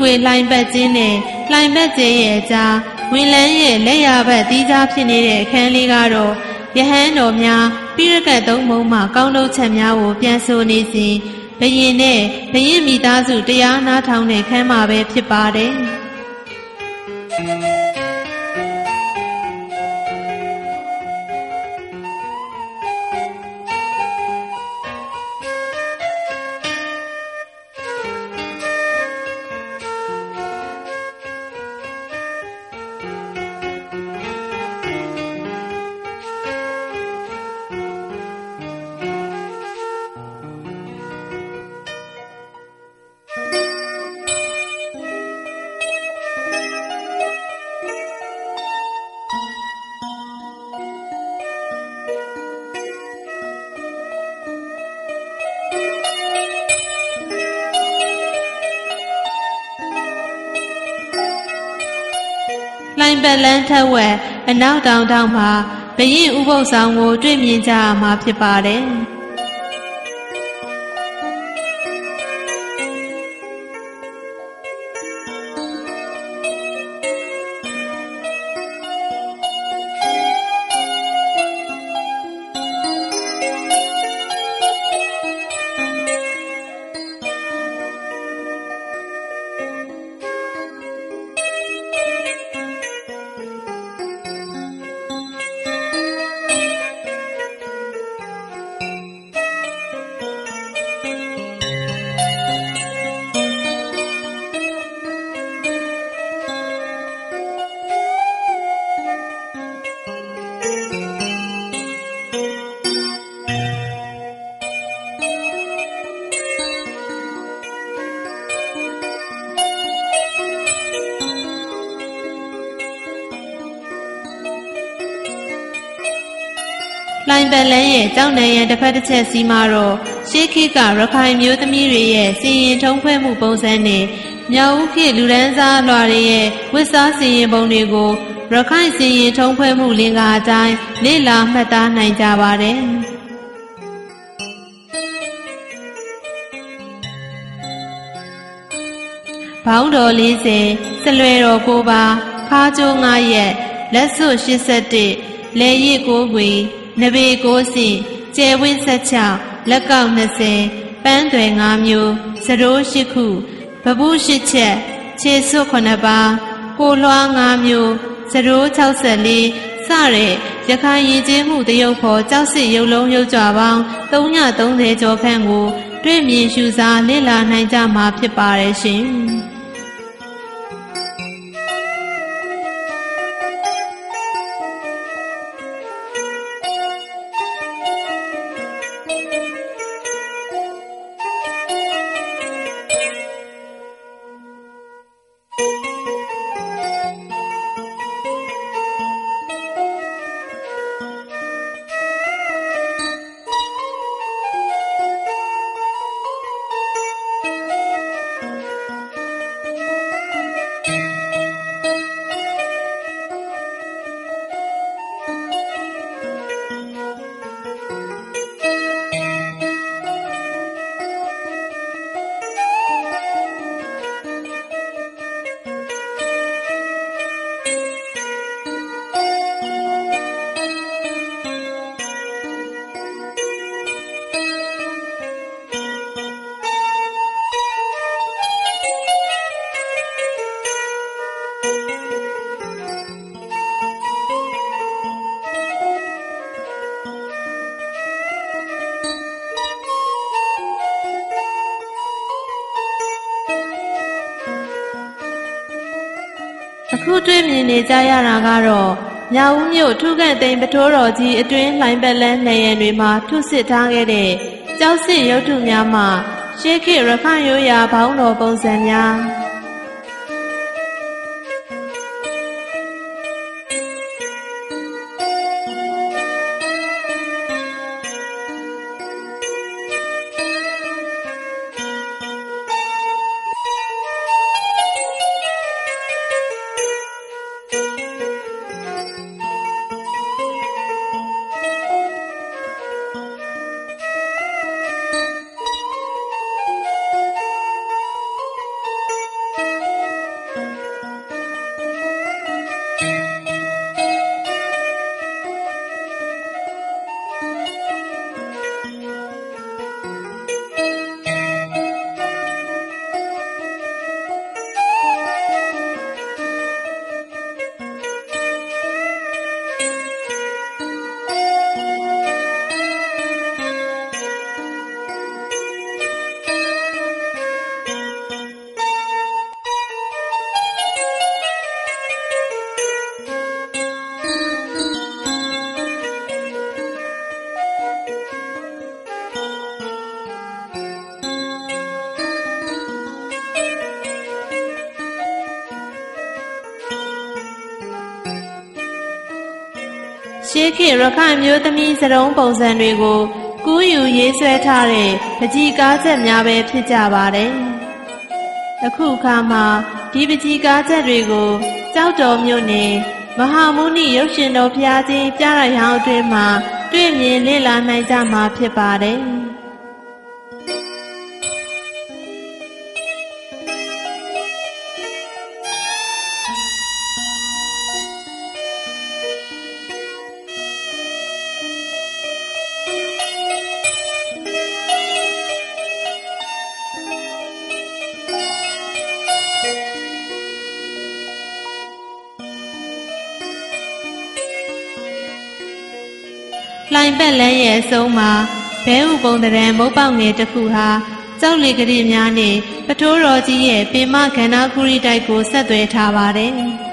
ကွေလှိုင်ပတ်ခြင်းနဲ့လှိုင်ပတ်ခြင်းရဲ့အကြားဝင်လန်းရဲ့လက်ရဘက်တီးခြားဖြစ်နေတဲ့အခန်းလေးကတော့ယဟန်တော်များပိရကတ်သုံးပုံမှကောင်းထုတ်ချက်များကိုပြန်ဆိုနေစဉ်ဘုရင်နဲ့ဘုရင်မိသားစုတရားနာထောင်တဲ့ခန်းမှာပဲဖြစ်ပါတယ်လှိုင်ပတ်လန်းထက်ဝက်အနောက်တောင်ထောင်မှာဘုရင်ဥပုသ်ဆောင်ကိုတွေ့မြင်ကြရမှာဖြစ်ပါတယ်လှိုင်ပတ်လန်းရဲ့ကြောက်နံရံတစ်ဖက်တစ်ချက်စီးမှာတော့ရှေးခေတ်ကရခိုင်မျိုးသမီးတွေရဲ့စီရင်ထုံးဖွဲ့မှုပုံစံနဲ့မြောက်ဦးခေတ်လူဒန်းစားလွှာတွေရဲ့ဝတ်စားစီရင်ပုံတွေကိုရခိုင်စီရင်ထုံးဖွဲ့မှုလင်္ကာအတိုင်းလေ့လာမှတ်သားနိုင်ကြပါတယ်ဘောင်းတော်40စလွယ်တော်9ပါးခါးကျိုး9ရက်လက်စွပ်81လဲရစ်9ခွေနဘေ9စင်ကျဲဝင်း16လက်ကောက်20ပန်းသွယ်5မျိုးစရိုး8ခုပပု8ချက်ခြေစွပ်9ပါးကိုလွှား5မျိုးစရိုး64စတဲ့ရခိုင်ရည်ကျင်းမှုတရုပ်ဖော်ကြောက်စစ်ရုပ်လုံးရုပ်ကြွပေါင်း330ကျော်ခန့်ကိုတွေ့မြင်ရှုစားလေ့လာနိုင်ကြမှာဖြစ်ပါတယ်ရှင်အခုတွေ့မြင်နေကြရတာကတော့မြောက်ဦးမြို့ထုခန့်သိမ်းပထိုးတော်ကြီးအတွင်းလှိုင်ပတ်လန်းနေရန်တွေမှာထုစစ်ထားခဲ့တဲ့ကြောက်စစ်ရုပ်ထုများမှရှေးခေတ်ရခိုင်ရိုးရာဘောင်းတော်ပုံစံများ ရှေးခေတ်ရခိုင်မျိုးသမီးစရုံးပုံစံတွေကိုကူးယူရေးဆွဲထားတဲ့ပန်းချီကားချက်များပဲဖြစ်ကြပါတယ်။အခုအခါမှာဒီပန်းချီကားချက်တွေကိုကျောက်တော်မြို့နယ်မဟာမုနိရုပ်ရှင်တော်ဘုရားကြီးပြရဟန်းအတွင်းမှာတွေ့မြင်လေ့လာနိုင်ကြမှာဖြစ်ပါတယ်။လှိုင်ပက်လန်းရဲ့အဆုံးမှာဘဲဥပုံတရံမုတ်ပေါက်ငယ်တစ်ခုဟာကျောက်လေကလေးများနဲ့ပထိုးတော်ကြီးရဲ့ပင်မခန္ဓာခုရိတိုက်ကိုဆက်သွယ်ထားပါတယ်။